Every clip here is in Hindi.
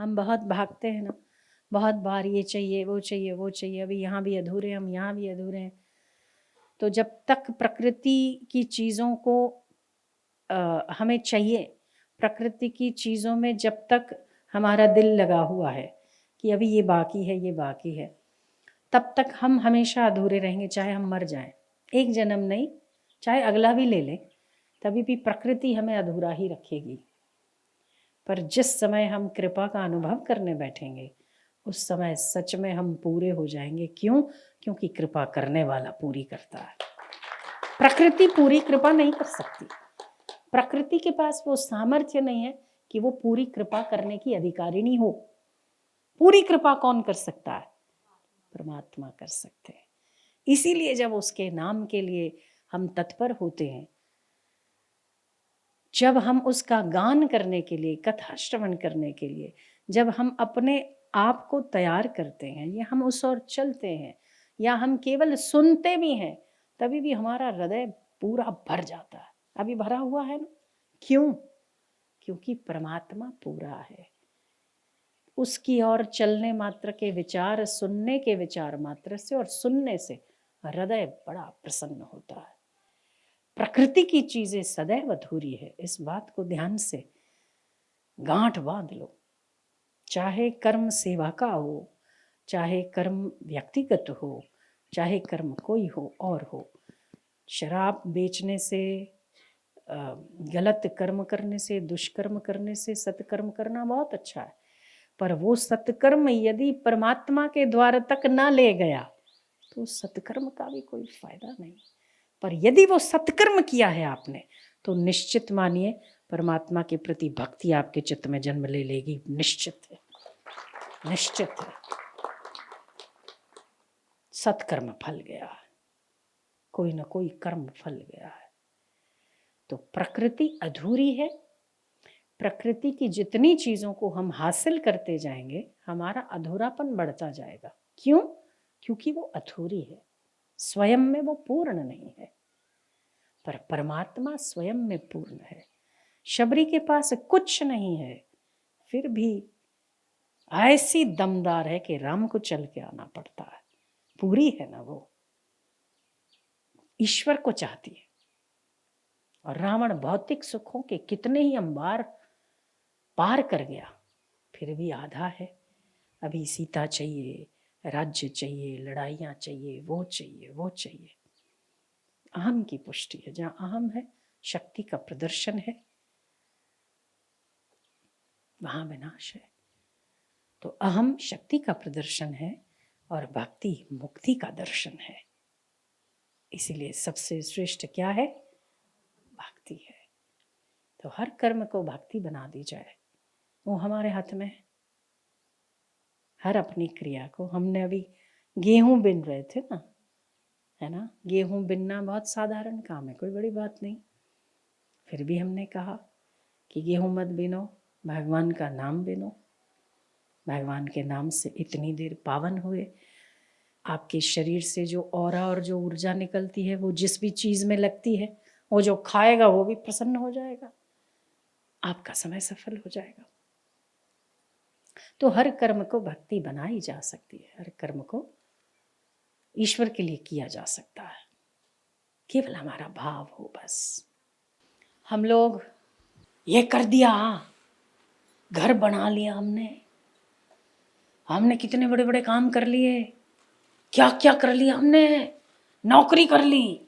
हम बहुत भागते हैं ना, बहुत बार ये चाहिए वो चाहिए वो चाहिए, अभी यहाँ भी अधूरे, हम यहाँ भी अधूरे हैं। तो जब तक प्रकृति की चीज़ों को हमें चाहिए, प्रकृति की चीज़ों में जब तक हमारा दिल लगा हुआ है कि अभी ये बाकी है ये बाकी है, तब तक हम हमेशा अधूरे रहेंगे। चाहे हम मर जाएं, एक जन्म नहीं, चाहे अगला भी ले लें, तभी भी प्रकृति हमें अधूरा ही रखेगी। पर जिस समय हम कृपा का अनुभव करने बैठेंगे, उस समय सच में हम पूरे हो जाएंगे। क्यों? क्योंकि कृपा करने वाला पूरी करता है। प्रकृति पूरी कृपा नहीं कर सकती। प्रकृति के पास वो सामर्थ्य नहीं है कि वो पूरी कृपा करने की अधिकारिणी हो। पूरी कृपा कौन कर सकता है? परमात्मा कर सकते हैं। इसीलिए जब उसके नाम के लिए हम तत्पर होते हैं, जब हम उसका गान करने के लिए, कथा श्रवण करने के लिए जब हम अपने आप को तैयार करते हैं, या हम उस ओर चलते हैं, या हम केवल सुनते भी हैं, तभी भी हमारा हृदय पूरा भर जाता है। अभी भरा हुआ है ना? क्यों? क्योंकि परमात्मा पूरा है। उसकी ओर चलने मात्र के विचार, सुनने के विचार मात्र से और सुनने से हृदय बड़ा प्रसन्न होता है। प्रकृति की चीजें सदैव अधूरी है, इस बात को ध्यान से गांठ बांध लो। चाहे कर्म सेवा का हो, चाहे कर्म व्यक्तिगत हो, चाहे कर्म कोई हो और हो। शराब बेचने से, गलत कर्म करने से, दुष्कर्म करने से सत्कर्म करना बहुत अच्छा है, पर वो सत्कर्म यदि परमात्मा के द्वार तक ना ले गया तो सत्कर्म का भी कोई फायदा नहीं। पर यदि वो सत्कर्म किया है आपने, तो निश्चित मानिए परमात्मा के प्रति भक्ति आपके चित्त में जन्म ले लेगी। निश्चित है, निश्चित है। सत्कर्म फल गया है, कोई ना कोई कर्म फल गया है। तो प्रकृति अधूरी है। प्रकृति की जितनी चीजों को हम हासिल करते जाएंगे, हमारा अधूरापन बढ़ता जाएगा। क्यों? क्योंकि वो अधूरी है, स्वयं में वो पूर्ण नहीं है। पर परमात्मा स्वयं में पूर्ण है। शबरी के पास कुछ नहीं है, फिर भी ऐसी दमदार है कि राम को चल के आना पड़ता है। पूरी है ना वो, ईश्वर को चाहती है। और रावण भौतिक सुखों के कितने ही अंबार पार कर गया, फिर भी आधा है। अभी सीता चाहिए, राज्य चाहिए, लड़ाइयाँ चाहिए, वो चाहिए वो चाहिए। अहम की पुष्टि है। जहाँ अहम है, शक्ति का प्रदर्शन है, वहाँ विनाश है। तो अहम शक्ति का प्रदर्शन है और भक्ति मुक्ति का दर्शन है। इसीलिए सबसे श्रेष्ठ क्या है? भक्ति है। तो हर कर्म को भक्ति बना दी जाए, वो हमारे हाथ में है। हर अपनी क्रिया को, हमने अभी गेहूं बिन रहे थे ना, है ना? गेहूं बिनना बहुत साधारण काम है, कोई बड़ी बात नहीं। फिर भी हमने कहा कि गेहूं मत बिनो, भगवान का नाम बिनो। भगवान के नाम से इतनी देर पावन हुए। आपके शरीर से जो ऑरा और जो ऊर्जा निकलती है, वो जिस भी चीज में लगती है, वो जो खाएगा वो भी प्रसन्न हो जाएगा, आपका समय सफल हो जाएगा। तो हर कर्म को भक्ति बनाई जा सकती है, हर कर्म को ईश्वर के लिए किया जा सकता है, केवल हमारा भाव हो बस। हम लोग ये कर दिया, घर बना लिया हमने कितने बड़े बड़े काम कर लिए, क्या क्या कर लिया हमने, नौकरी कर ली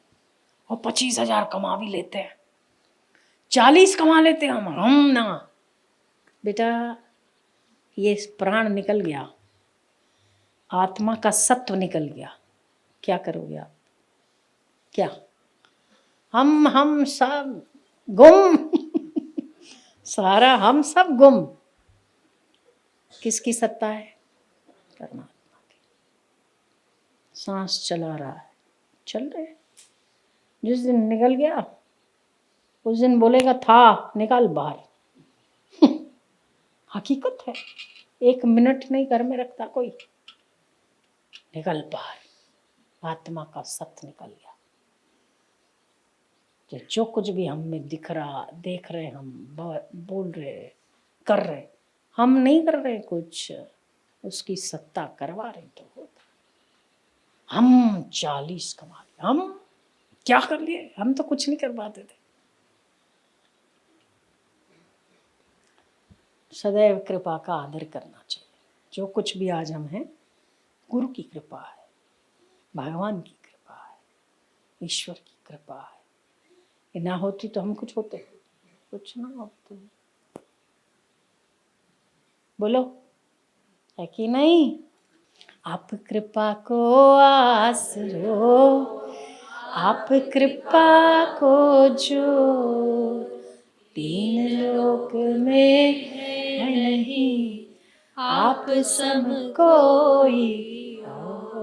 और 25,000 कमा भी लेते हैं, 40 कमा लेते हैं हम ना। बेटा, ये प्राण निकल गया, आत्मा का सत्व निकल गया, क्या करोगे आप? क्या हम सब गुम सारा हम सब गुम। किसकी सत्ता है? परमात्मा की। सांस चला रहा है, चल रहे। जिस दिन निकल गया उस दिन बोलेगा था, निकाल बाहर हकीकत है, 1 मिनट नहीं घर में रखता कोई, निकल बाहर। आत्मा का सत्य निकल गया। जो कुछ भी हम में दिख रहा, देख रहे, हम बोल रहे, कर रहे, हम नहीं कर रहे कुछ, उसकी सत्ता करवा रहे तो होता। हम 40 कमा लिए, हम क्या कर लिए? हम तो कुछ नहीं कर पाते थे। सदैव कृपा का आदर करना चाहिए। जो कुछ भी आज हम हैं, गुरु की कृपा है, भगवान की कृपा है, ईश्वर की कृपा है। ये ना होती तो हम कुछ होते, कुछ ना होते। बोलो, है कि नहीं? आप कृपा को आसरो, आप कृपा को जो, तीन लोक में है नहीं आप सम कोई और।